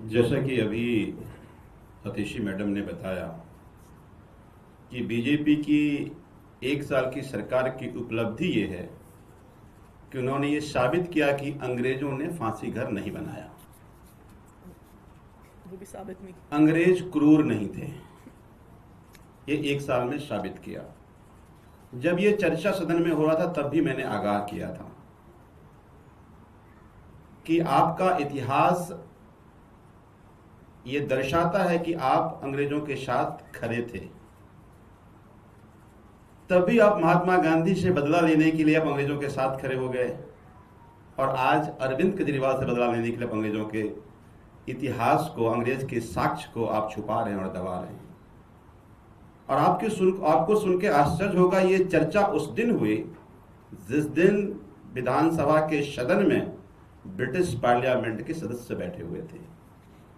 जैसा कि अभी अतिशी मैडम ने बताया कि बीजेपी की 1 साल की सरकार की उपलब्धि ये है कि उन्होंने ये साबित किया कि अंग्रेजों ने फांसी घर नहीं बनाया, वो भी साबित नहीं। अंग्रेज क्रूर नहीं थे। ये 1 साल में साबित किया। जब ये चर्चा सदन में हो रहा था तब भी मैंने आगाह किया था कि आपका इतिहास ये दर्शाता है कि आप अंग्रेजों के साथ खड़े थे। तभी आप महात्मा गांधी से बदला लेने के लिए आप अंग्रेजों के साथ खड़े हो गए और आज अरविंद केजरीवाल से बदला लेने के लिए आप अंग्रेजों के इतिहास को, अंग्रेज के साक्ष्य को आप छुपा रहे हैं और दबा रहे हैं। और आपको सुन के आश्चर्य होगा, ये चर्चा उस दिन हुई जिस दिन विधानसभा के सदन में ब्रिटिश पार्लियामेंट के सदस्य बैठे हुए थे।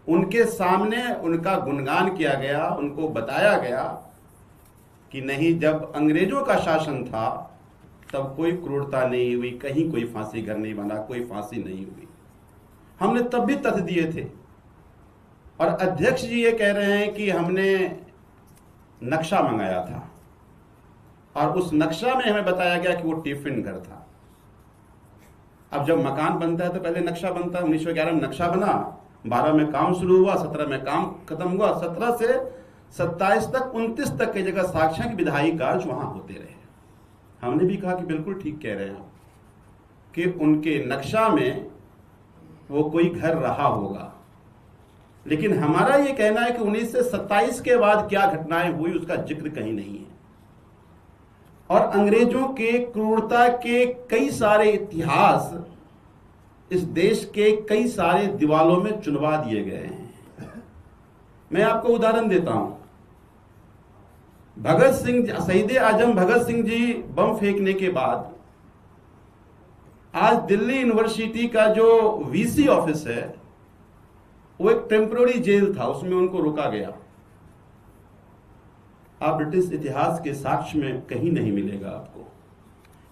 उनके सामने उनका गुणगान किया गया, उनको बताया गया कि नहीं, जब अंग्रेजों का शासन था तब कोई क्रूरता नहीं हुई, कहीं कोई फांसी घर नहीं बना, कोई फांसी नहीं हुई। हमने तब भी तथ्य दिए थे। और अध्यक्ष जी ये कह रहे हैं कि हमने नक्शा मंगाया था और उस नक्शा में हमें बताया गया कि वो टिफिन घर था। अब जब मकान बनता है तो पहले नक्शा बनता है। 1911 में नक्शा बना, 12 में काम शुरू हुआ, 17 में काम खत्म हुआ, 17 से 27 तक 29 तक की जगह साक्ष्य के विधायी कार्य वहां होते रहे। हमने भी कहा कि बिल्कुल ठीक कह रहे हैं आप कि उनके नक्शा में वो कोई घर रहा होगा, लेकिन हमारा ये कहना है कि 1927 के बाद क्या घटनाएं हुई उसका जिक्र कहीं नहीं है। और अंग्रेजों के क्रूरता के कई सारे इतिहास इस देश के कई सारे दीवालों में चुनवा दिए गए हैं। मैं आपको उदाहरण देता हूं। भगत सिंह, शहीद आजम भगत सिंह जी बम फेंकने के बाद आज दिल्ली यूनिवर्सिटी का जो वीसी ऑफिस है वो एक टेम्पररी जेल था, उसमें उनको रोका गया। आप ब्रिटिश इतिहास के साक्ष्य में कहीं नहीं मिलेगा आपको।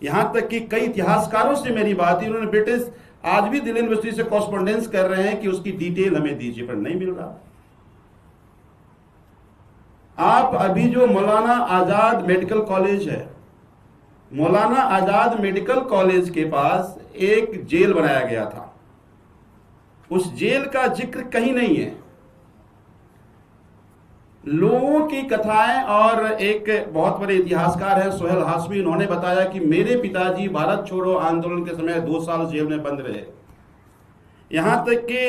यहां तक कि कई इतिहासकारों से मेरी बात हुई, उन्होंने ब्रिटिश आज भी दिल्ली यूनिवर्सिटी से कॉरेस्पॉन्डेंस कर रहे हैं कि उसकी डिटेल हमें दीजिए, पर नहीं मिल रहा। आप अभी जो मौलाना आजाद मेडिकल कॉलेज है, मौलाना आजाद मेडिकल कॉलेज के पास एक जेल बनाया गया था, उस जेल का जिक्र कहीं नहीं है। लोगों की कथाएं, और एक बहुत बड़े इतिहासकार हैं सोहेल हाशमी, उन्होंने बताया कि मेरे पिताजी भारत छोड़ो आंदोलन के समय 2 साल जेल में बंद रहे। यहां तक कि